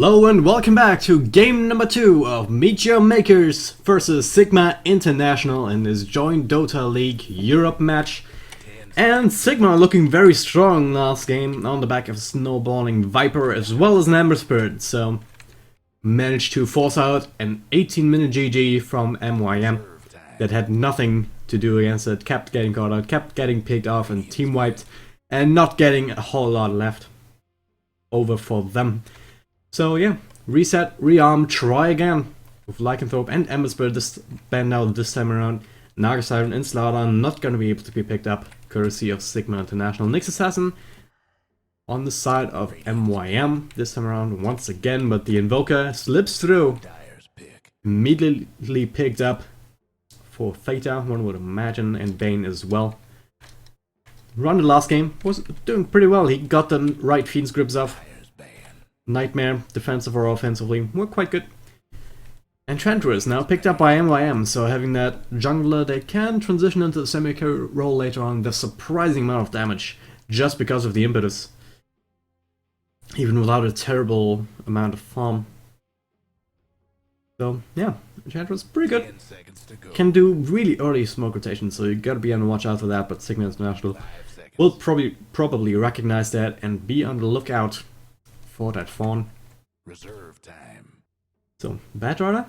Hello and welcome back to game number 2 of Meet Your Makers versus Sigma International in this joinDOTA League Europe match. And Sigma looking very strong last game on the back of a snowballing Viper as well as an Ember Spirit, so managed to force out an 18-minute GG from MYM that had nothing to do against it, kept getting caught out, kept getting picked off and team wiped, and not getting a whole lot left over for them. So yeah, reset, rearm, try again with Lycanthrope and Ember Spirit this band out this time around. Naga Siren and Slaughter are not going to be able to be picked up, courtesy of Sigma International. Nyx Assassin on the side of MYM this time around once again, but the Invoker slips through. Immediately picked up for Theta, one would imagine, and Bane as well. Run the last game was doing pretty well. He got the right Fiend's grips off. Nightmare, defensive or offensively, were quite good. And Trantor is now picked up by MYM, so having that jungler, they can transition into the semi-carry role later on, does surprising amount of damage just because of the impetus. Even without a terrible amount of farm. So yeah, Trantor is pretty good. Can do really early smoke rotation, so you gotta be on the watch out for that, but Sigma International will probably recognize that and be on the lookout for that fawn. Reserve time. So, Batrider,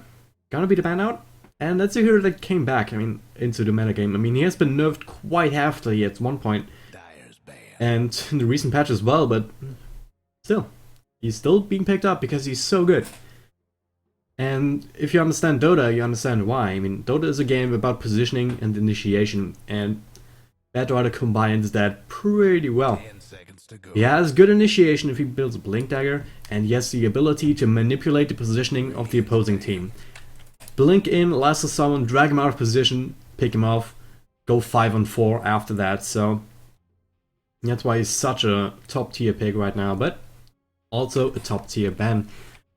gonna be the ban out, and that's a hero that came back, into the metagame. He has been nerfed quite heavily at one point, and in the recent patch as well, but still, he's still being picked up because he's so good. And if you understand Dota, you understand why. Dota is a game about positioning and initiation, and Batrider combines that pretty well. He has good initiation if he builds a Blink Dagger, and he has the ability to manipulate the positioning of the opposing team. Blink in, lasso someone, drag him out of position, pick him off, go 5-on-4 after that, so that's why he's such a top tier pick right now, but also a top tier ban.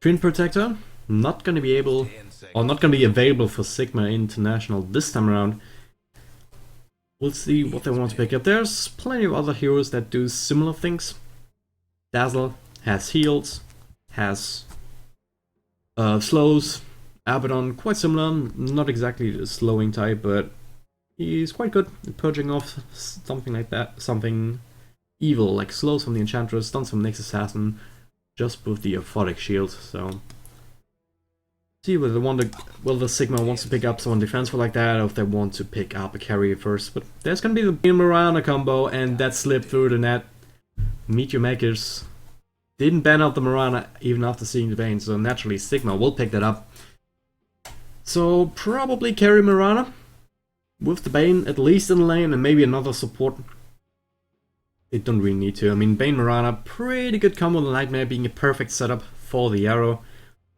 Twin Protector, not gonna be able, or not gonna be available for Sigma International this time around. We'll see what they want to pick up. There's plenty of other heroes that do similar things. Dazzle has heals, has slows. Abaddon, quite similar, not exactly the slowing type, but he's quite good at purging off something like that, something evil, like slows from the Enchantress, stuns from Nyx Assassin, just with the Aphotic Shield, so see whether Sigma wants to pick up someone defensive like that, or if they want to pick up a carrier first. But there's gonna be the Bane Mirana combo, and that slipped through the net. Meet Your Makers didn't ban out the Mirana even after seeing the Bane, so naturally Sigma will pick that up. So probably carry Mirana with the Bane, at least in the lane, and maybe another support. It don't really need to. Bane Mirana, pretty good combo, the Nightmare being a perfect setup for the arrow.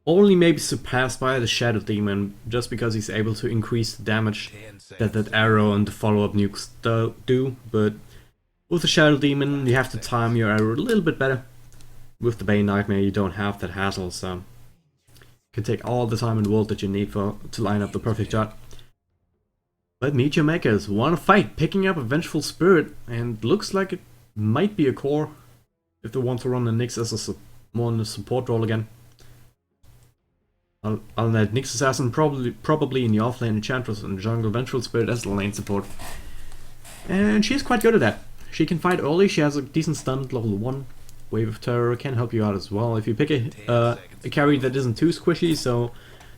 Only maybe surpassed by the Shadow Demon, just because he's able to increase the damage that arrow and the follow-up nukes do, but with the Shadow Demon you have to time your arrow a little bit better. With the Bane Nightmare you don't have that hassle, so you can take all the time in the world that you need to line up the perfect shot. But Meet Your Makers wanna fight, picking up a Vengeful Spirit, and looks like it might be a core if they want to run the Nyx as more in the support role again. I'll let Nyx Assassin probably in the offlane Enchantress and jungle Vengeful Spirit as the lane support. And she's quite good at that. She can fight early, she has a decent stun at level 1. Wave of Terror can help you out as well. If you pick a carry that isn't too squishy, so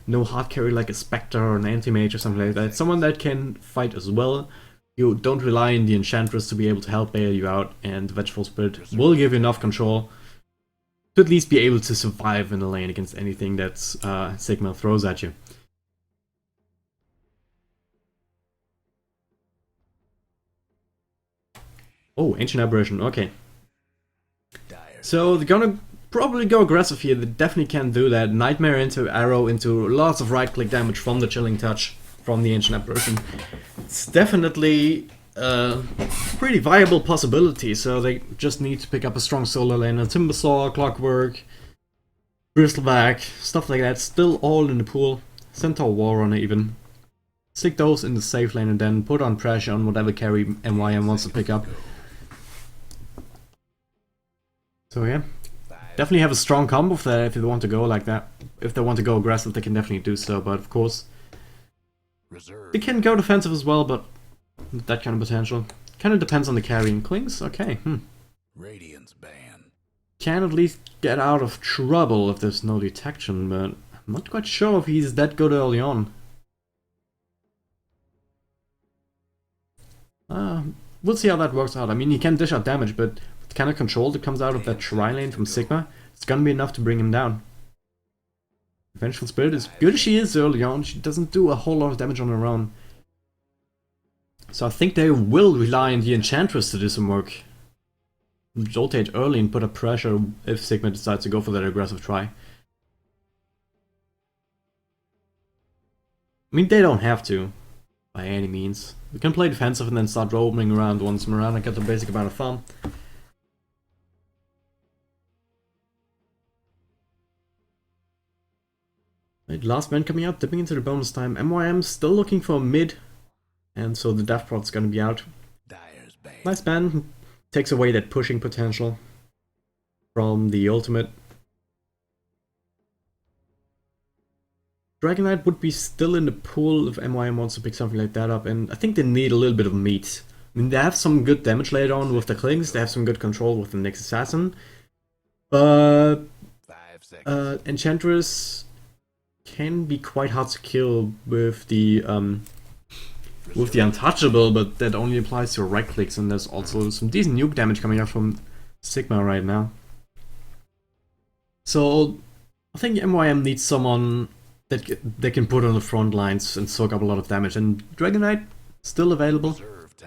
no hard carry like a Spectre or an Anti-Mage or something like that, someone that can fight as well, you don't rely on the Enchantress to be able to help bail you out, and the Vengeful Spirit will give you enough control to at least be able to survive in the lane against anything that Sigma throws at you. Oh, Ancient Aberration, okay. So they're gonna probably go aggressive here, they definitely can do that. Nightmare into arrow into lots of right-click damage from the Chilling Touch from the Ancient Aberration. It's definitely pretty viable possibility, so they just need to pick up a strong solo lane, a Timbersaw, Clockwork, Bristleback, stuff like that, still all in the pool. Centaur Warrunner even. Stick those in the safe lane and then put on pressure on whatever carry MYM wants to pick up. So yeah, definitely have a strong combo for that if they want to go like that. If they want to go aggressive, they can definitely do so, but of course, they can go defensive as well, but with that kind of potential. Kind of depends on the carrying Klings. Okay, Radiance ban. Can at least get out of trouble if there's no detection, but I'm not quite sure if he's that good early on. We'll see how that works out. I mean, he can dish out damage, but with the kind of control that comes out of that Tri-Lane from Sigma, it's gonna be enough to bring him down. Vengeful Spirit, as good as she is early on, she doesn't do a whole lot of damage on her own. So I think they will rely on the Enchantress to do some work. Rotate early and put up pressure if Sigma decides to go for that aggressive try. I mean, they don't have to, by any means. We can play defensive and then start roaming around once Miranda get the basic amount of farm. Right, last man coming out, dipping into the bonus time. MYM still looking for mid, and so the Death Prot's gonna be out. Nice ban, takes away that pushing potential from the ultimate. Dragon Knight would be still in the pool if MYM wants to pick something like that up, and I think they need a little bit of meat. I mean, they have some good damage later on with the Klings, they have some good control with the Nyx Assassin, but Enchantress can be quite hard to kill with the Untouchable, but that only applies to right clicks, and there's also some decent nuke damage coming out from Sigma right now. So I think MYM needs someone that they can put on the front lines and soak up a lot of damage, and Dragon Knight still available.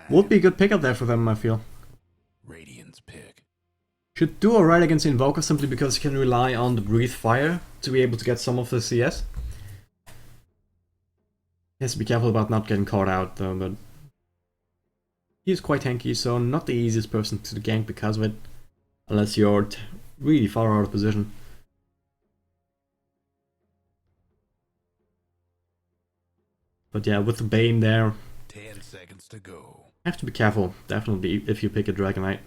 Would be a good pickup there for them, I feel. Radiance pick. Should do alright against the Invoker simply because he can rely on the Breathe Fire to be able to get some of the CS. He has to be careful about not getting caught out though, but he's quite tanky, so not the easiest person to gank because of it, unless you're really far out of position. But yeah, with the Bane there, 10 seconds to go. have to be careful, definitely, if you pick a Dragon Knight.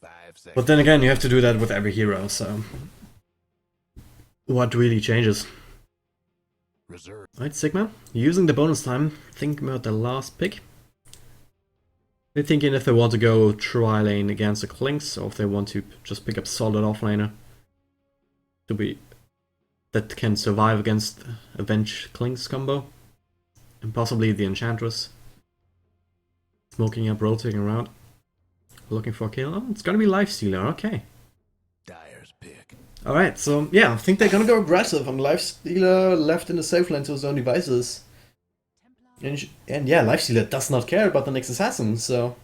5 seconds. But then again, you have to do that with every hero, so what really changes? Reserve. Right, Sigma, using the bonus time, think about the last pick. They're thinking if they want to go Tri-Lane against the Klings, or if they want to just pick up solid offlaner to be that can survive against Avenge Klings combo. And possibly the Enchantress. Smoking up, rotating around. Looking for a kill. Oh, it's gonna be Lifestealer, okay. Dyer's pick. Alright, so yeah, I think they're gonna go aggressive on Lifestealer left in the safe lane to his own devices. And yeah, Lifestealer does not care about the next assassin, so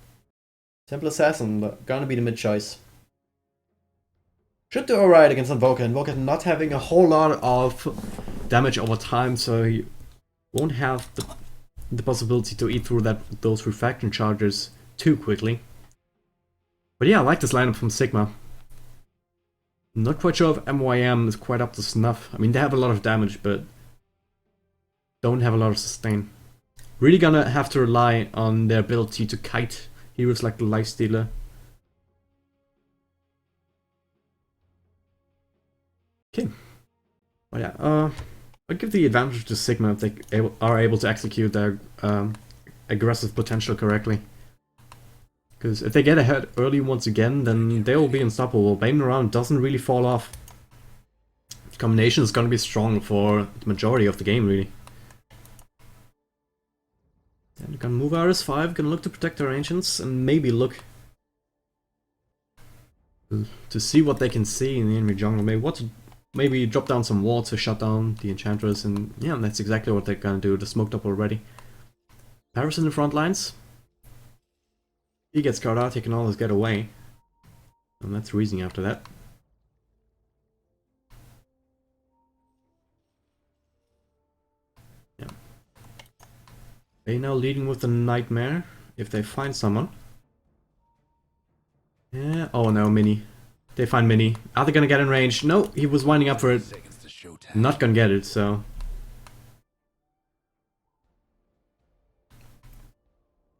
Temple Assassin, gonna be the mid choice. Should do alright against Invoker. Invoker not having a whole lot of damage over time, so he won't have the possibility to eat through those refraction charges too quickly. But yeah, I like this lineup from Sigma. I'm not quite sure if MYM is quite up to snuff. I mean, they have a lot of damage, but don't have a lot of sustain. Really gonna have to rely on their ability to kite heroes like the Lifestealer. Okay. But yeah, I'll give the advantage to Sigma if they are able to execute their aggressive potential correctly. Because if they get ahead early once again, then they will be unstoppable. Bane around doesn't really fall off. The combination is going to be strong for the majority of the game, really. Then they're going to move RS5, going to look to protect their ancients, and maybe look to see what they can see in the enemy jungle. Maybe drop down some wall to shut down the Enchantress, and yeah, that's exactly what they're gonna do. They're smoked up already. Paris in the front lines. He gets caught out, he can always get away. And that's reasoning after that. Yeah. They now leading with the Nightmare, if they find someone. Yeah, oh no, Mini. They find Mini. Are they gonna get in range? No, he was winding up for it. Not gonna get it, so.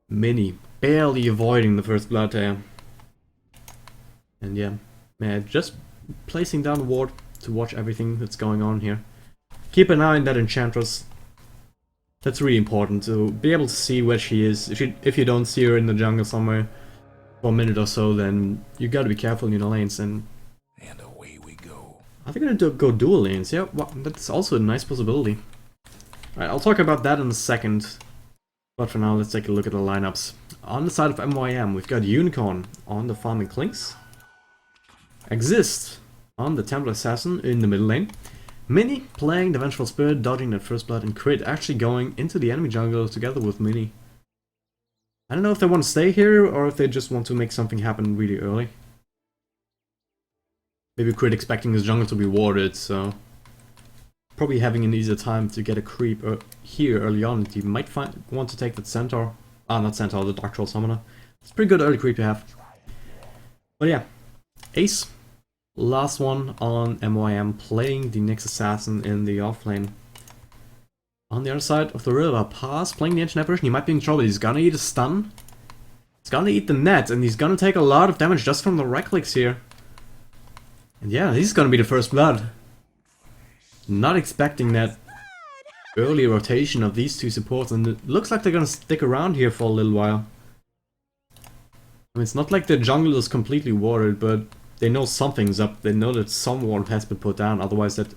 Mini. Barely avoiding the first blood there. And yeah, man, just placing down a ward to watch everything that's going on here. Keep an eye on that Enchantress. That's really important to be able to see where she is. If you don't see her in the jungle somewhere for a minute or so, then you gotta be careful in your lanes. And away we go. are they gonna go dual lanes? Yeah, well, that's also a nice possibility. Alright, I'll talk about that in a second. But for now, let's take a look at the lineups. On the side of MYM, we've got Unicorn on the farming Clinks. Exist on the Templar Assassin in the middle lane. Mini playing the Vengeful Spirit, dodging that first blood, and Crit actually going into the enemy jungle together with Mini. I don't know if they want to stay here or if they just want to make something happen really early. Maybe Crit expecting his jungle to be warded, so probably having an easier time to get a creep here early on. He might want to take that Centaur. Ah, not Centaur, the Dark Troll Summoner. It's a pretty good early creep to have. But yeah, Ace. Last one on MYM, playing the Nyx Assassin in the offlane. On the other side of the river, Pass playing the Ancient Apparition. He might be in trouble. He's gonna eat a stun. He's gonna eat the net, and he's gonna take a lot of damage just from the right clicks here. And yeah, this is gonna be the first blood. Not expecting that early rotation of these two supports, and it looks like they're gonna stick around here for a little while. I mean, it's not like the jungle is completely warded, but they know something's up. They know that some ward has been put down, otherwise that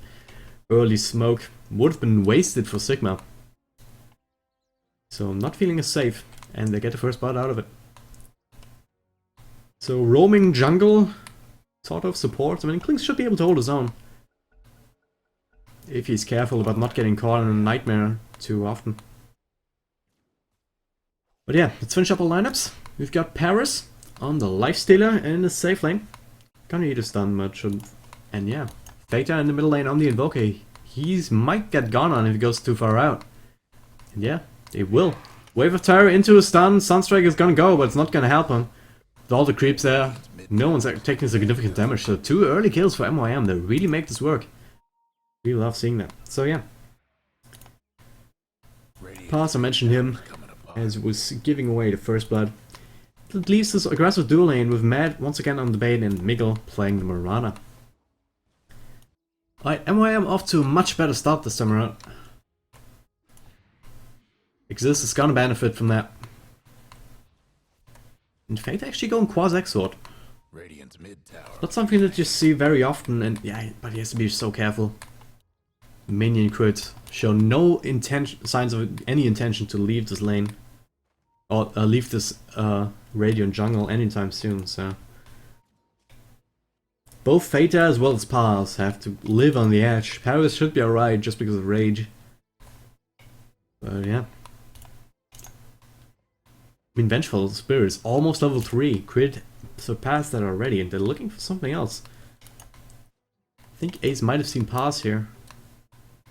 early smoke would have been wasted for Sigma. So I'm not feeling as safe, and they get the first blood out of it. So roaming jungle sort of support. I mean, Clinks should be able to hold his own. If he's careful about not getting caught in a nightmare too often. But yeah, let's finish up our lineups. We've got Paris on the Lifestealer in the safe lane. Gonna eat a stun much, and yeah, Theta in the middle lane on the Invoker. He's might get gone on if he goes too far out. And yeah, it will. Wave of Terror into a stun. Sunstrike is gonna go, but it's not gonna help him. With all the creeps there, no one's taking significant damage. So 2 early kills for MYM. They really make this work. We love seeing that. So yeah. Pass, I mentioned him as was giving away the first blood. That leaves this aggressive dual lane with Mad once again on the bait and Miguel playing the Mirana. Alright, MYM off to a much better start this time around. Exist is gonna benefit from that. In fact, actually going Quas-Exort. Radiant's mid tower. Not something that you see very often, and yeah, but he has to be so careful. Minion crit show no signs of any intention to leave this lane. Or leave this Radiant jungle anytime soon, so... Both Theta as well as Pars have to live on the edge. Paris should be alright just because of Rage. But yeah. I mean, Vengeful Spirit is almost level 3. Crit surpassed that already, and they're looking for something else. I think Ace might have seen Pars here.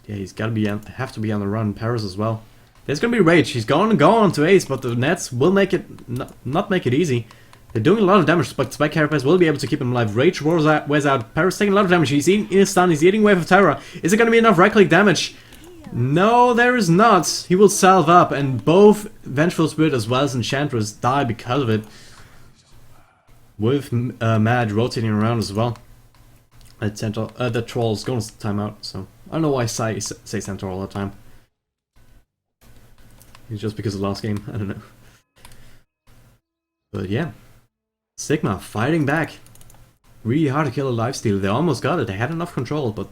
Yeah, he's gotta be have to be on the run. Paris as well. There's gonna be Rage. He's gonna go on to Ace, but the Nets will make it not make it easy. They're doing a lot of damage, but Spike Carapace will be able to keep him alive. Rage wears out. Paris taking a lot of damage. He's eating in his stun. He's eating Wave of Terror. Is it gonna be enough right-click damage? No, there is not. He will salve up, and both Vengeful Spirit as well as Enchantress die because of it. With Mad rotating around as well. That Troll's going to time out, so I don't know why I say Centaur all the time. It's just because of the last game, I don't know. But yeah, Sigma fighting back. Really hard to kill a lifesteal. They almost got it. They had enough control, but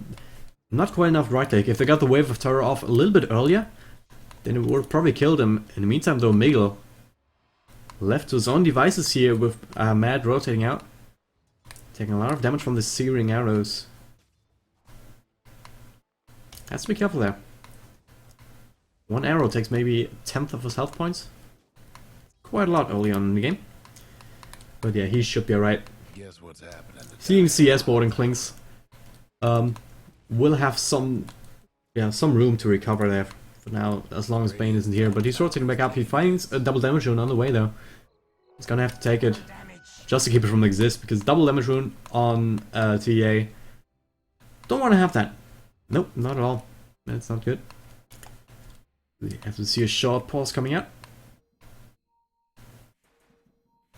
not quite enough right click. If they got the Wave of Terror off a little bit earlier, then it would have probably killed him. In the meantime, though, Miguel left to his own devices here with Mad rotating out. Taking a lot of damage from the searing arrows. Has to be careful there. One arrow takes maybe a tenth of his health points. Quite a lot early on in the game. But yeah, he should be alright. Guess what's happening? Seeing CS boarding Clinks will have some room to recover there for now, as long as Bane isn't here. But he's rotating back up. He finds a double damage rune on the way though. He's gonna have to take it just to keep it from exist, because double damage rune on TA. Don't want to have that. Nope, not at all. That's not good. We have to see a short pause coming out.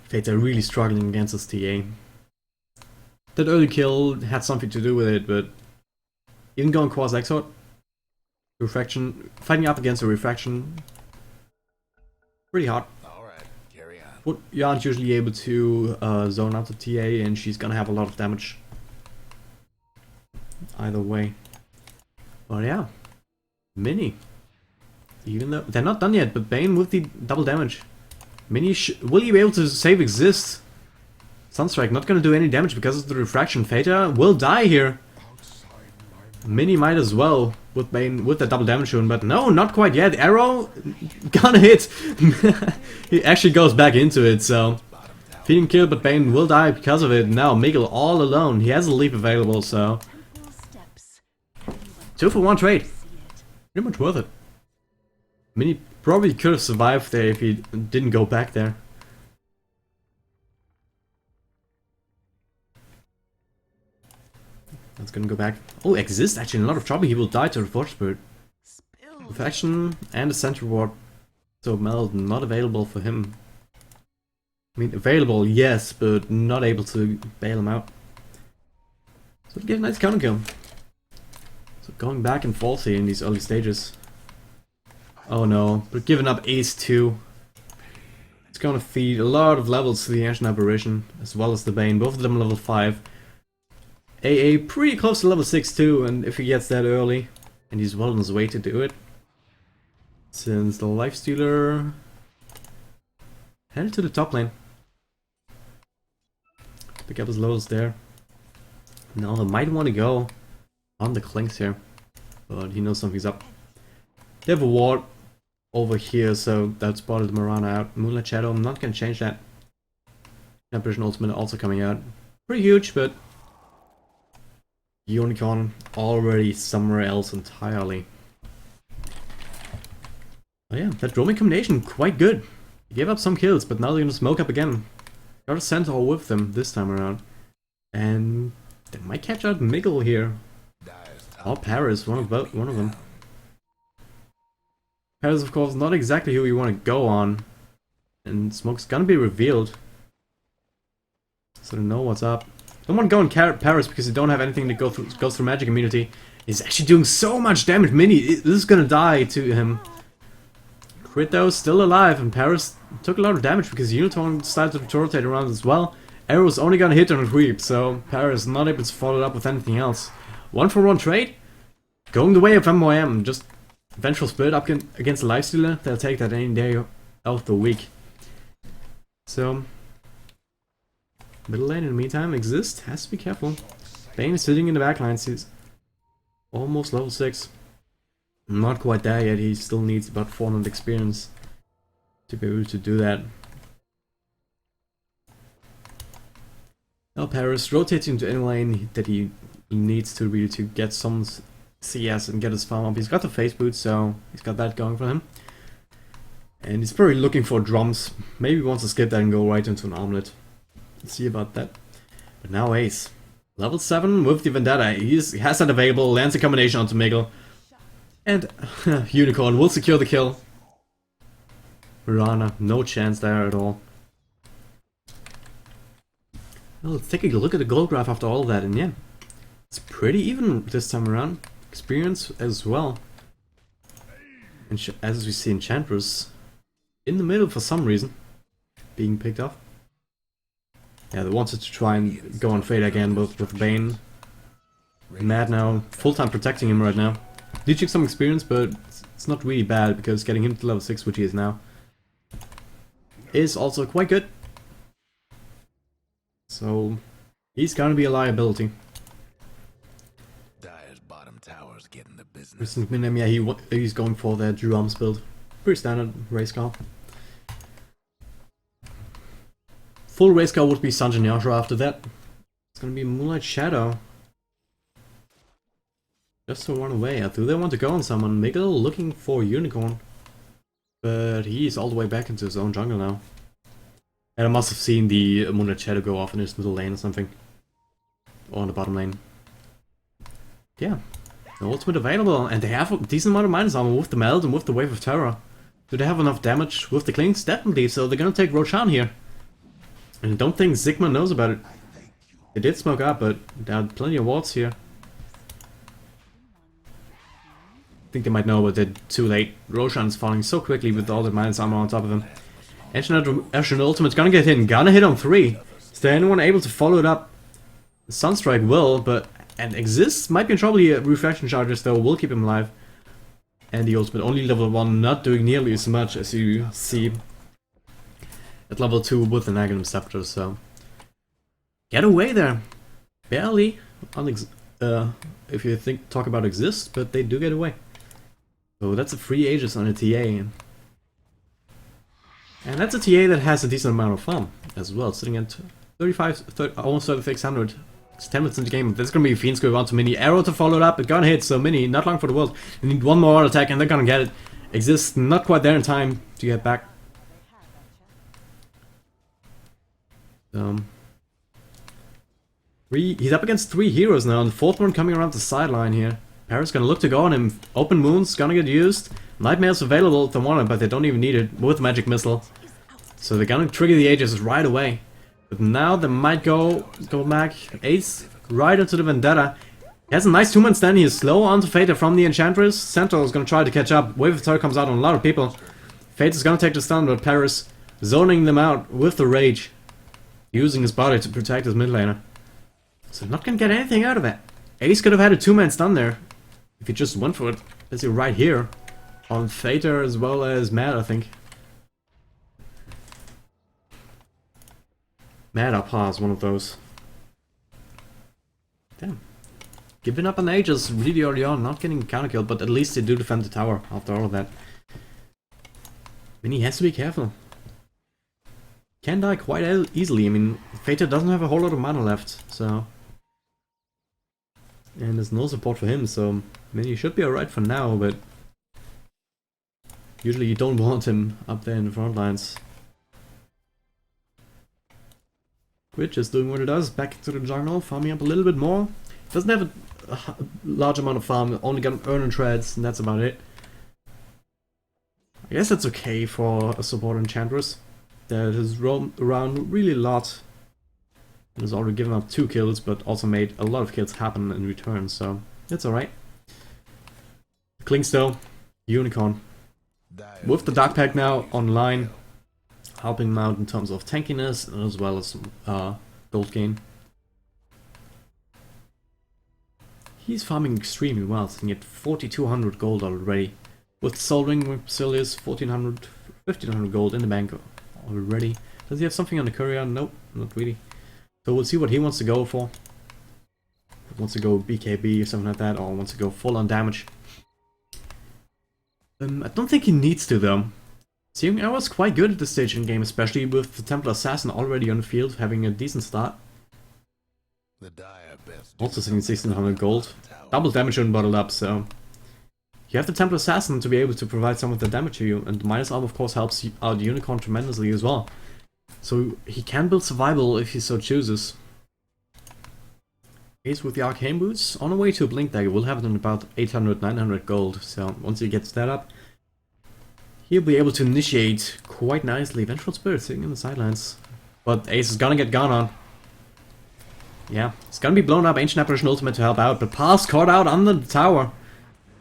Fates are really struggling against this TA. That early kill had something to do with it, but even going quasi exort, refraction, fighting up against a refraction, pretty hard. Alright, carry on. But you aren't usually able to zone out the TA, and she's gonna have a lot of damage. Either way. But yeah, Mini. Even though they're not done yet, but Bane with the double damage. Mini will he be able to save exist? Sunstrike not gonna do any damage because of the refraction. Theta will die here. Mini might as well with Bane with the double damage rune, but no, not quite yet. Arrow gonna hit. He actually goes back into it, so feeding kill, but Bane will die because of it. Now Miguel all alone. He has a leap available, so 2-for-1 trade. Pretty much worth it. Mini probably could have survived there if he didn't go back there. That's gonna go back. Oh, exist actually in a lot of trouble. He will die to the Force Spirit. Perfection and a Center Ward. So Meld not available for him. I mean, available, yes, but not able to bail him out. So get a nice counter kill. So going back and forth here in these early stages. Oh no, but giving up Ace 2. It's gonna feed a lot of levels to the Ancient Apparition, as well as the Bane, both of them level 5. AA pretty close to level 6 too, and if he gets that early, and he's well on his way to do it. Since the Lifestealer headed to the top lane. Pick up his levels there. Now they might want to go on the Clinks here, but he knows something's up. They have a ward over here, so that spotted the Mirana out. Moonlight Shadow, I'm not gonna change that. Apparition Ultimate also coming out. Pretty huge, but Unicorn already somewhere else entirely. Oh yeah, that roaming combination, quite good. He gave up some kills, but now they're gonna smoke up again. Got a Centaur with them this time around. And they might catch out Miguel here. Or Paris, one of them. Paris, of course, not exactly who you want to go on. And Smoke's gonna be revealed. So they know what's up. Don't want to go on Paris because you don't have anything that goes through magic immunity. He's actually doing so much damage. Mini, this is gonna die to him. Crit though, still alive, and Paris took a lot of damage because Unicorn started to rotate around as well. Arrow's only gonna hit on a creep, so Paris not able to follow it up with anything else. 1-for-1 trade? Going the way of MOM, just Vengeful Spirit up against the Lifestealer. They'll take that any day of the week. So, middle lane in the meantime, Exist has to be careful. Bane is sitting in the backlines, he's almost level 6. Not quite there yet, he still needs about 400 experience to be able to do that. Now Paris rotating to any lane that he needs to really to get some CS and get his farm up. He's got the face boot, so he's got that going for him. And he's probably looking for drums. Maybe he wants to skip that and go right into an armlet. Let's see about that. But now Ace. Level 7 with the Vendetta. He has that available, lands a combination onto Miguel. And Unicorn will secure the kill. Mirana, no chance there at all. Well, let's take a look at the gold graph after all of that, and yeah, it's pretty even this time around. Experience as well. And as we see, Enchantress in the middle for some reason, being picked off. Yeah, they wanted to try and go on Fade again, both with Bane. Mad now, full-time protecting him right now. Leeching some experience, but it's not really bad because getting him to level 6, which he is now, is also quite good. So he's gonna be a liability. Dyer's bottom tower's getting the business. Recent Minim, yeah, he's going for the Drums build. Pretty standard race car. Full race car would be Sanjin Yashra after that. It's gonna be Moonlight Shadow. Just to run away. Do they want to go on someone? Miguel looking for Unicorn. But he's all the way back into his own jungle now. And I must have seen the Moonlight Shadow go off in his middle lane or something. Or in the bottom lane. Yeah. The ultimate available. And they have a decent amount of minus armor with the Meld and with the Wave of Terror. Do they have enough damage with the Clinks? Definitely. So they're gonna take Roshan here. And I don't think Sigma knows about it. They did smoke up, but there are plenty of wards here. I think they might know, but they're too late. Roshan's falling so quickly with all the minus armor on top of him. Ashen Ultimate's gonna get hit, gonna hit on 3. Is there anyone able to follow it up? Sunstrike will, but... And Exists might be in trouble here. Reflection Charges, though, will keep him alive. And the ultimate only level 1, not doing nearly as much as you see at level 2 with the Aghanim Scepter, so... Get away there! Barely, if you talk about Exist, but they do get away. So that's a free Aegis on a TA. And that's a TA that has a decent amount of farm as well, sitting at 35, almost 3600. It's 10 minutes in the game. There's gonna be Fiends going on to Mini. Arrow to follow it up, it gonna hit, so Mini, not long for the world. They need one more attack and they're gonna get it. Exists not quite there in time to get back. He's up against 3 heroes now, and the 4th one coming around the sideline here. Paris gonna look to go on him. Open Wounds gonna get used. Nightmare's available if they want it, but they don't even need it with Magic Missile. So they're gonna trigger the Aegis right away. But now they might go back. Ace right into the Vendetta. He has a nice 2-man stand. He is slow onto Fader from the Enchantress. Centaur is gonna try to catch up. Wave of Terror comes out on a lot of people. Fate is gonna take the stun, but Paris zoning them out with the Rage. Using his body to protect his mid laner. So not gonna get anything out of it. Ace could have had a 2-man stun there. If he just went for it. Let's see, right here. On Fader as well as Mad, I think. Mad up pass, one of those. Damn. Giving up on Aegis really early on, not getting counter killed, but at least they do defend the tower after all of that. Mini has to be careful. Can die quite easily. I mean, Fader doesn't have a whole lot of mana left, so... And there's no support for him, so Mini should be alright for now, but... Usually you don't want him up there in the front lines. Which is doing what it does, back into the jungle, farming up a little bit more. Doesn't have a large amount of farm, only got Earn and Treads, and that's about it. I guess that's okay for a support Enchantress that has roamed around really a lot. And has already given up 2 kills, but also made a lot of kills happen in return, so that's alright. Klings though, Unicorn. With the Dark Pack now online, helping him out in terms of tankiness as well as gold gain. He's farming extremely well, sitting at 4200 gold already. With Soul Ring, with Basilius, 1500 gold in the bank already. Does he have something on the courier? Nope, not really. So we'll see what he wants to go for. He wants to go BKB or something like that, or wants to go full on damage. I don't think he needs to though. Seeing I was quite good at this stage in the game, especially with the Templar Assassin already on the field, having a decent start. Also sitting 1600 gold. Double damage and bottled up, so... You have the Templar Assassin to be able to provide some of the damage to you, and the minus arm of course helps out the Unicorn tremendously as well. So he can build survival if he so chooses. Ace with the Arcane Boots, on the way to a Blink Dagger, we'll have it in about 800-900 gold, so once he gets that up, he'll be able to initiate quite nicely. Vengeful Spirit sitting in the sidelines. But Ace is gonna get gone on. Yeah, it's gonna be blown up, Ancient Apparition Ultimate to help out, but Pass caught out under the tower.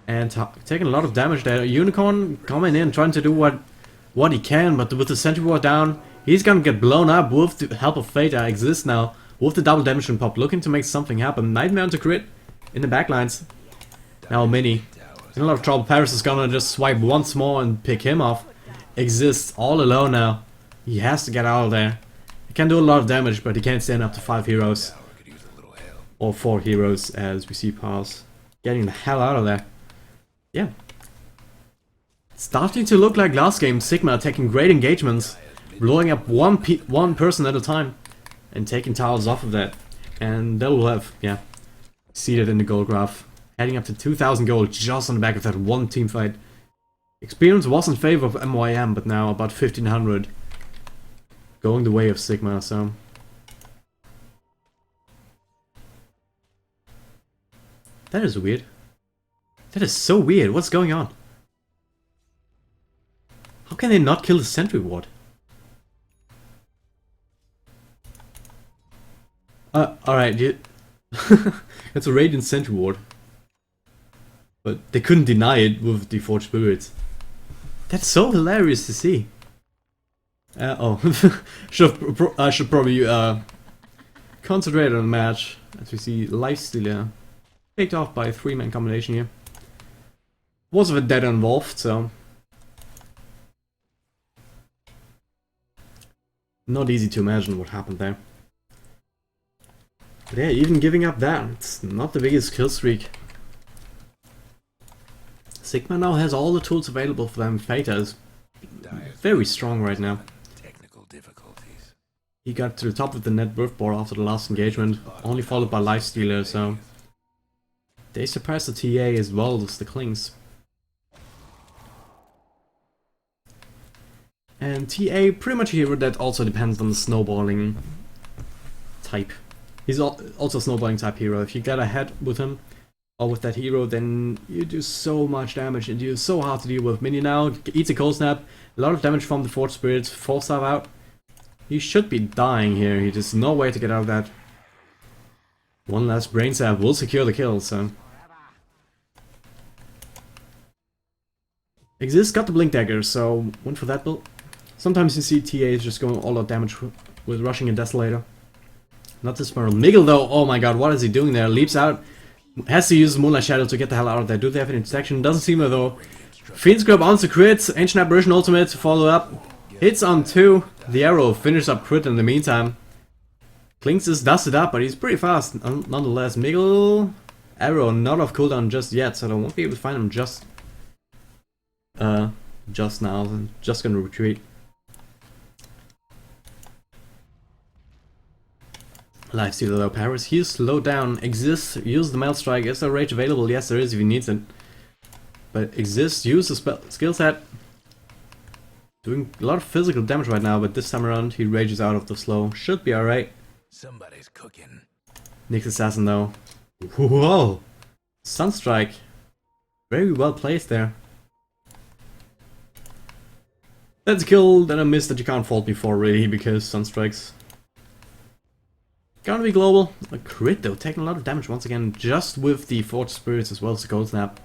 And taking a lot of damage there. Unicorn coming in, trying to do what he can, but with the Sentry Ward down, he's gonna get blown up with the help of Fate that exists now. With the double damage and pop, looking to make something happen. Nightmare to crit in the backlines. Now Mini. In a lot of trouble. Paris is gonna just swipe once more and pick him off. Exists all alone now. He has to get out of there. He can do a lot of damage, but he can't stand up to 5 heroes. Or 4 heroes, as we see Pass getting the hell out of there. Yeah. Starting to look like last game. Sigma taking great engagements. Blowing up one person at a time. And taking towers off of that. And that will have, yeah, seated in the gold graph. Heading up to 2000 gold just on the back of that one team fight. Experience was in favor of MYM, but now about 1500. Going the way of Sigma, so... That is weird. That is so weird, what's going on? How can they not kill the Sentry Ward? Alright, it's a Radiant Sentry Ward. But they couldn't deny it with the Forged Spirits. That's so hilarious to see. I should probably concentrate on the match. As we see Lifestealer picked off by a 3-man combination here. Was a Vendetta involved, so not easy to imagine what happened there. But yeah, even giving up that, it's not the biggest kill streak. Sigma now has all the tools available for them. Theta is very strong right now. Technical difficulties. He got to the top of the net worth bar after the last engagement, only followed by Lifestealer, so they surpassed the TA as well as the Klings. And TA, pretty much a hero that also depends on the snowballing type. He's also a snowballing type hero. If you get ahead with him, or with that hero, then you do so much damage and you're so hard to deal with. Minion now, eats a cold snap, a lot of damage from the Forged Spirits, 4-star out. He should be dying here, he just no way to get out of that. One last brain sap will secure the kill, so. Exist got the Blink Dagger, so went for that build. Sometimes you see TAs just going all out damage with rushing a Desolator. Not this Merle. Miguel though, oh my god, what is he doing there? Leaps out, has to use Moonlight Shadow to get the hell out of there. Do they have any detection? Doesn't seem though. Phoenix Grab on the crit, Ancient Apparition Ultimate to follow up. Hits on 2, the arrow finishes up crit in the meantime. Klings is dusted up, but he's pretty fast nonetheless. Miguel, arrow not off cooldown just yet, so I won't be able to find him just now. I'm just gonna retreat. Lifestealer though, Paris, he's slowed down. Exists, use the Melt Strike. Is there rage available? Yes, there is if he needs it. But Exists, use the skill set. Doing a lot of physical damage right now, but this time around he rages out of the slow. Should be alright. Somebody's cooking. Nyx Assassin though. Whoa! Sunstrike. Very well placed there. That's a kill that I missed that you can't fault before really, because Sunstrike's gonna be global. A crit though, taking a lot of damage once again, just with the Forged Spirits as well as the Cold Snap.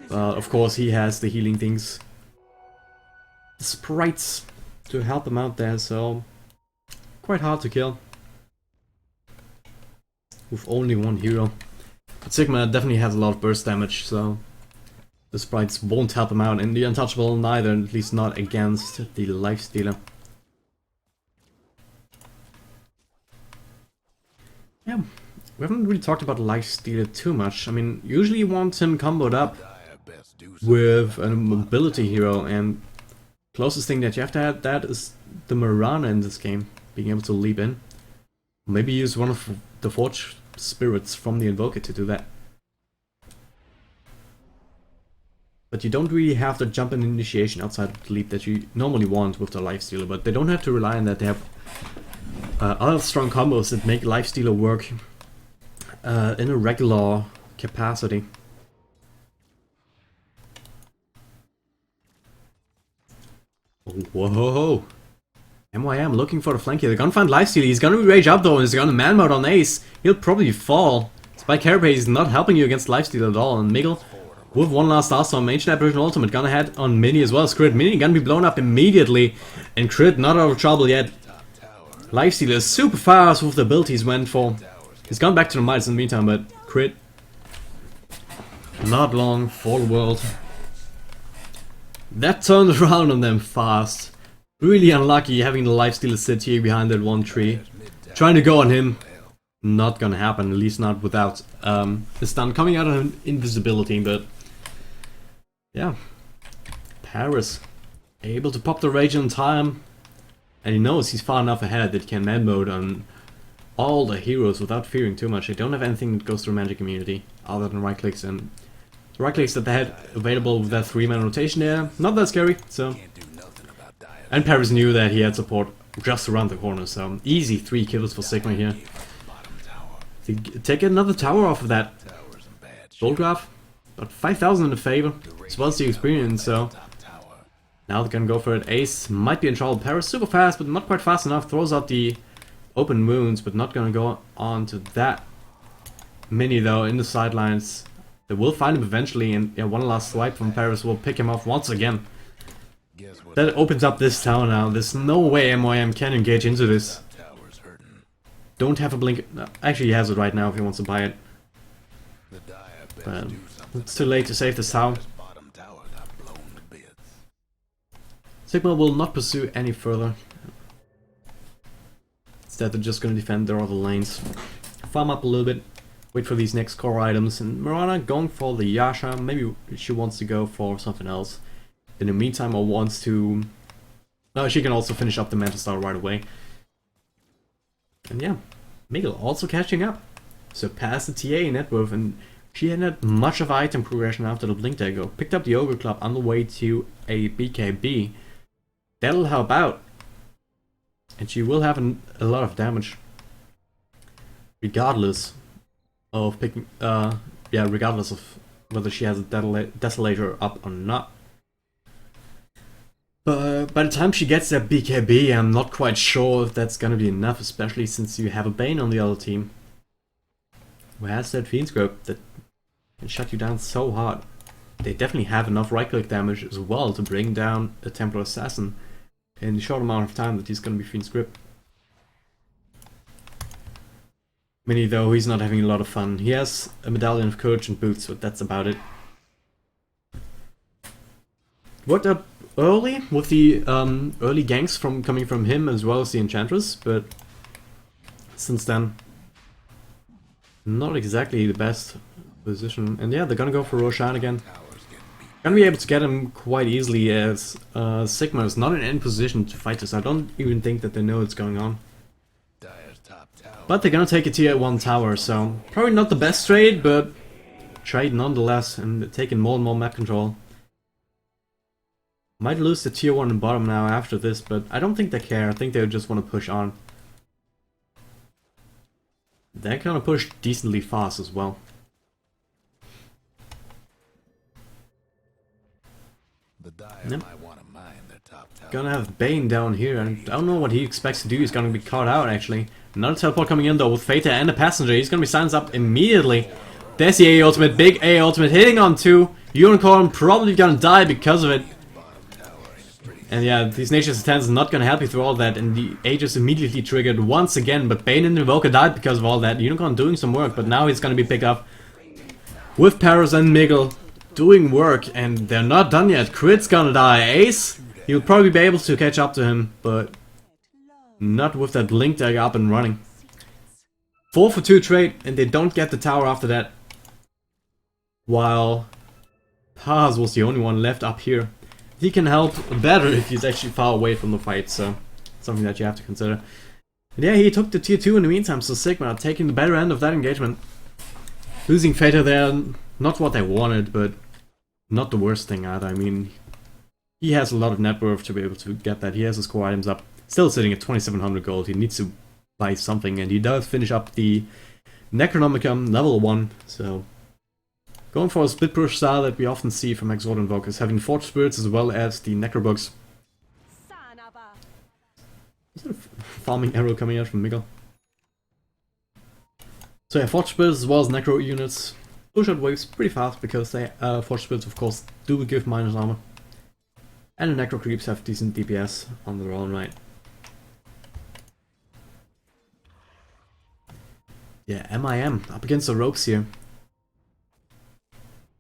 Of course he has the healing things. The sprites to help him out there, so quite hard to kill. With only one hero. But Sigma definitely has a lot of burst damage, so the sprites won't help him out, and the Untouchable neither, at least not against the Lifestealer. Yeah, we haven't really talked about Lifestealer too much. I mean, usually you want him comboed up with a mobility hero, and closest thing that you have to add that is the Marana in this game, being able to leap in. Maybe use one of the Forged Spirits from the Invoker to do that. But you don't really have the jump and initiation outside of the leap that you normally want with the Lifestealer, but they don't have to rely on that. They have other strong combos that make Lifestealer work in a regular capacity. Whoa! MYM looking for the flank here. They're gonna find Lifestealer. He's gonna rage up though, and he's gonna man mode on Ace. He'll probably fall. Spike Carapace is not helping you against Lifestealer at all, and Miguel with one last Starstorm, Ancient Apparition Ultimate gonna head on Mini as well as Crit. Mini gonna be blown up immediately, and Crit not out of trouble yet. Lifestealer is super fast with the abilities went for. He's gone back to the mites in the meantime, but Crit not long for the world. That turned around on them fast. Really unlucky having the Lifestealer sit here behind that one tree. Trying to go on him. Not gonna happen, at least not without the stun coming out of invisibility, but yeah. Paris able to pop the rage in time. And he knows he's far enough ahead that he can man mode on all the heroes without fearing too much. They don't have anything that goes through magic immunity other than right clicks, and the right clicks that they had available with that 3-man rotation there, not that scary, so. And Paris knew that he had support just around the corner, so easy 3 kills for Sigma here. Take another tower off of that Goldgraph, but 5,000 in the favor, as well as the experience, so. Now they can go for it. Ace might be in trouble. Paris super fast, but not quite fast enough. Throws out the open wounds, but not gonna go on to that many though in the sidelines. They will find him eventually, and yeah, one last swipe from Paris will pick him off once again. That opens up this tower now. There's no way MYM can engage into this. Don't have a blink. No, actually, he has it right now if he wants to buy it. But it's too late to save this tower. Sigma will not pursue any further. Instead, they're just going to defend their other lanes. Farm up a little bit. Wait for these next core items. And Mirana going for the Yasha. Maybe she wants to go for something else. In the meantime, or wants to... No, she can also finish up the Mantle Star right away. And yeah, Miguel also catching up. Surpassed the TA net worth, and she hadn't much of item progression after the Blink Dagger. Picked up the Ogre Club on the way to a BKB. That'll help out. And she will have a lot of damage. Regardless of picking... regardless of whether she has a Desolator up or not. But by the time she gets that BKB, I'm not quite sure if that's gonna be enough, especially since you have a Bane on the other team. Who has that Fiend's Grip that can shut you down so hard. They definitely have enough right-click damage as well to bring down a Templar Assassin in the short amount of time that he's gonna be Fiend's Grip. Mini though, he's not having a lot of fun. He has a Medallion of Courage and Boots, but that's about it. Worked up early with the early ganks coming from him as well as the Enchantress, but since then, not exactly the best position. And yeah, they're gonna go for Roshan again. Gonna be able to get him quite easily as Sigma is not in any position to fight this. I don't even think that they know what's going on. But they're gonna take a tier 1 tower, so probably not the best trade, but trade nonetheless, and they're taking more and more map control. Might lose the tier 1 and bottom now after this, but I don't think they care. I think they just want to push on. They're gonna push decently fast as well. Yep. Gonna have Bane down here, and I don't know what he expects to do. He's gonna be caught out actually. Another teleport coming in though with Theta and a passenger. He's gonna be silenced up immediately. There's the A ultimate, big A ultimate hitting on 2. Unicorn probably gonna die because of it. And yeah, these Nature's Attendants are not gonna help you through all that, and the Age is immediately triggered once again, but Bane and Invoker died because of all that. Unicorn doing some work, but now he's gonna be picked up with Paris and Miguel doing work, and they're not done yet. Crit's gonna die. Ace, he'll probably be able to catch up to him, but not with that Blink Dagger up and running. 4 for 2 trade, and they don't get the tower after that. While Paz was the only one left up here. He can help better if he's actually far away from the fight, so something that you have to consider. And yeah, he took the tier 2 in the meantime, so Sigma taking the better end of that engagement. Losing Fater there, not what they wanted, but not the worst thing either. I mean, he has a lot of net worth to be able to get that. He has his core items up, still sitting at 2700 gold. He needs to buy something, and he does finish up the Necronomicon level 1, so... Going for a split push style that we often see from Exort Invokers, having Forge Spirits as well as the Necrobooks. Is that a farming arrow coming out from Miguel? So yeah, Forge Spirits as well as Necro units. Push out waves pretty fast because they, Forge Spirits of course do give minus armor. And the Necro Creeps have decent DPS on their own right. Yeah, MIM up against the ropes here.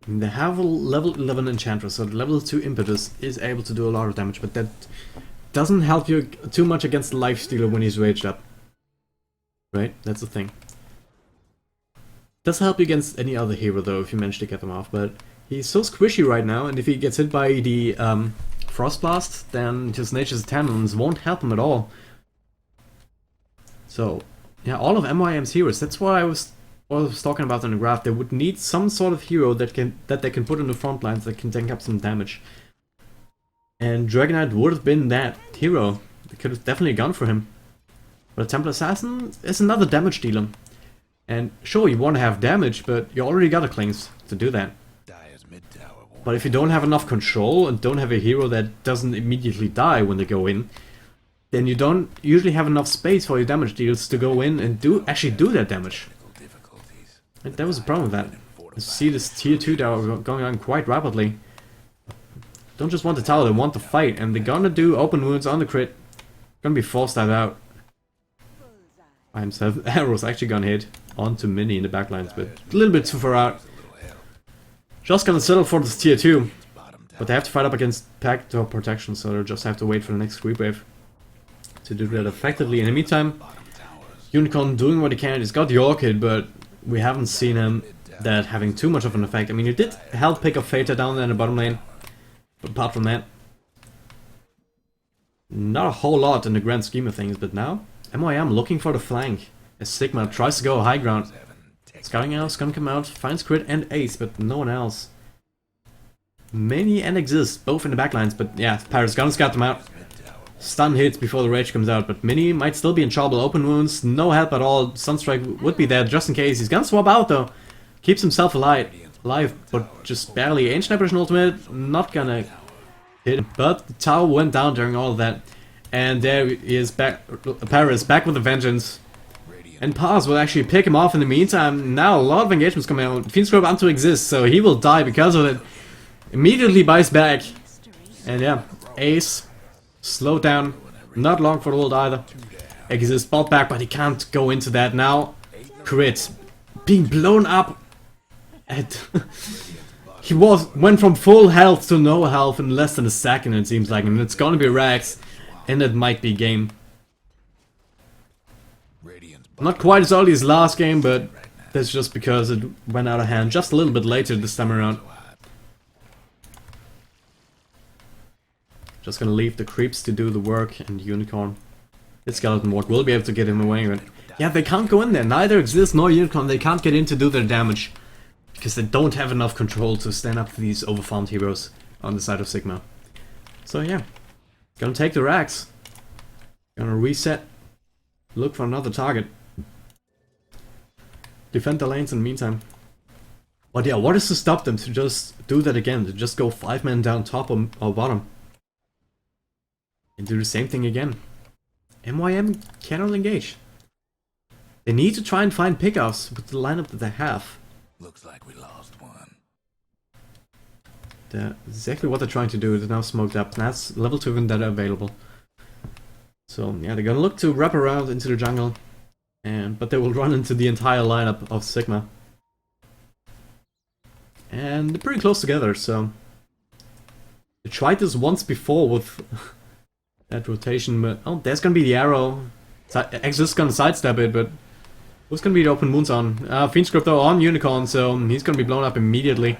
They have a level 11 Enchantress, so the level 2 Impetus is able to do a lot of damage, but that doesn't help you too much against the Lifestealer when he's raged up. Right? That's the thing. Does help you against any other hero though, if you manage to get them off, but he's so squishy right now, and if he gets hit by the Frost Blast, then his Nature's Attendants won't help him at all. So, yeah, all of MYM's heroes, that's what I was talking about in the graph. They would need some sort of hero that they can put in the front lines that can tank up some damage. And Dragonite would have been that hero. They could have definitely gone for him. But a Templar Assassin is another damage dealer. And sure, you want to have damage, but you already got a Klings to do that. But if you don't have enough control and don't have a hero that doesn't immediately die when they go in, then you don't usually have enough space for your damage deals to go in and actually do that damage. And that was the problem with that. You see this tier 2 tower going on quite rapidly. Don't just want the tower, they want the fight, and they're gonna do open wounds on the crit. Gonna be forced that out. I'm so arrows actually gonna hit onto Mini in the backlines, but a little bit too far out. Just gonna settle for this tier 2. But they have to fight up against Pact or Protection, so they'll just have to wait for the next creep wave to do that effectively. In the meantime, Unicorn doing what he can. He's got the Orchid, but we haven't seen him that having too much of an effect. I mean, you did health pick up Pheta down there in the bottom lane, but apart from that, not a whole lot in the grand scheme of things. But now, MYM looking for the flank as Sigma tries to go high ground. Scouting Arrow's gonna come out, finds crit and ace, but no one else. Many and Exist, both in the backlines, but yeah, Paris gonna scout them out. Stun hits before the rage comes out, but Mini might still be in trouble. Open wounds, no help at all. Sunstrike would be there just in case. He's gonna swap out though. Keeps himself alive, but just barely. Ancient Apparition ultimate, not gonna hit him. But the tower went down during all of that. And there he is back, Paris back with a vengeance. And Paz will actually pick him off in the meantime. Now a lot of engagements coming out. Fiend Scrub onto Exist, so he will die because of it. Immediately buys back. And yeah, Ace, slowed down. Not long for the ult either. Exist bought back, but he can't go into that now. Crit. Being blown up. And he went from full health to no health in less than a second, it seems like. And it's gonna be Rax. And it might be game. Not quite as early as last game, but that's just because it went out of hand just a little bit later this time around. Just gonna leave the creeps to do the work, and Unicorn, his skeleton ward, will be able to get him away. But yeah, they can't go in there. Neither Exist nor Unicorn, they can't get in to do their damage. Because they don't have enough control to stand up to these overfarmed heroes on the side of Sigma. So yeah, gonna take the Rax. Gonna reset. Look for another target. Defend the lanes in the meantime. But yeah, what is to stop them to just do that again? To just go 5 men down top or bottom? And do the same thing again. MYM cannot engage. They need to try and find pickoffs with the lineup that they have. Looks like we lost one. That's exactly what they're trying to do. They're now smoked up. And that's level 2 Vendetta available. So yeah, they're gonna look to wrap around into the jungle. But they will run into the entire lineup of Sigma. And they're pretty close together, so... They tried this once before with that rotation, but... Oh, there's gonna be the arrow. Exit's gonna sidestep it, but... Who's gonna be the open wounds on? Fiend Script though on Unicorn, so he's gonna be blown up immediately.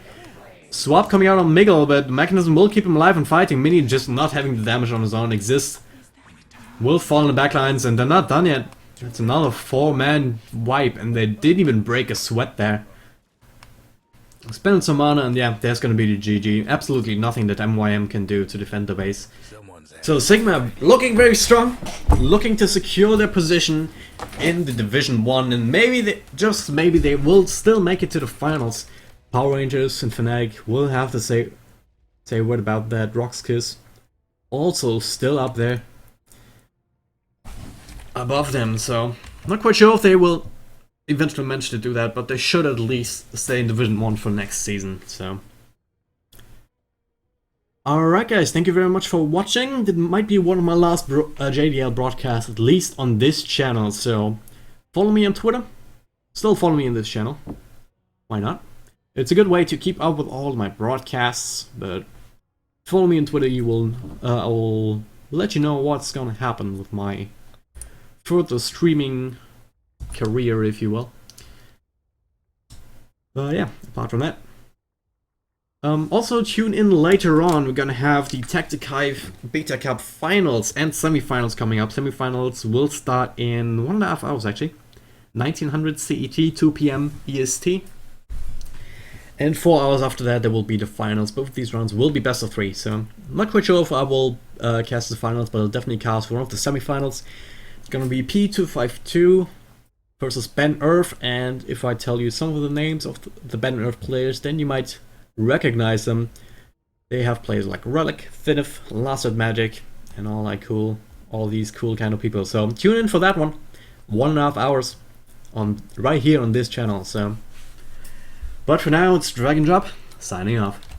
Swap coming out on Miggle, but Mechanism will keep him alive and fighting. Mini just not having the damage on his own. Exist will fall in the backlines, and they're not done yet. It's another 4-man wipe, and they didn't even break a sweat there. Spending some mana, and yeah, there's gonna be the GG. Absolutely nothing that MYM can do to defend the base. So Sigma looking very strong, looking to secure their position in the Division 1, and maybe just maybe they will still make it to the finals. Power Rangers and Fnatic will have to say a word about that. Rock's Kiss also still up there above them, so I'm not quite sure if they will eventually manage to do that, but they should at least stay in Division 1 for next season, so... Alright guys, thank you very much for watching. It might be one of my last JDL broadcasts, at least on this channel, so... Follow me on Twitter. Still follow me in this channel. Why not? It's a good way to keep up with all my broadcasts, but... Follow me on Twitter, I will let you know what's gonna happen with my... further streaming career, if you will. Yeah, apart from that. Also tune in later on, we're gonna have the Tactic Hive Beta Cup Finals and Semifinals coming up. Semifinals will start in 1.5 hours actually. 1900 CET, 2 PM EST. And 4 hours after that there will be the finals. Both of these rounds will be best of 3, so I'm not quite sure if I will cast the finals, but I'll definitely cast one of the semifinals. It's gonna be P252 versus Ben Earth, and if I tell you some of the names of the Ben Earth players, then you might recognize them. They have players like Relic, Thinnif, Lancet Magic, and all that cool all these cool kind of people. So tune in for that one, 1.5 hours on right here on this channel. So, but for now, it's Drag and Drop signing off.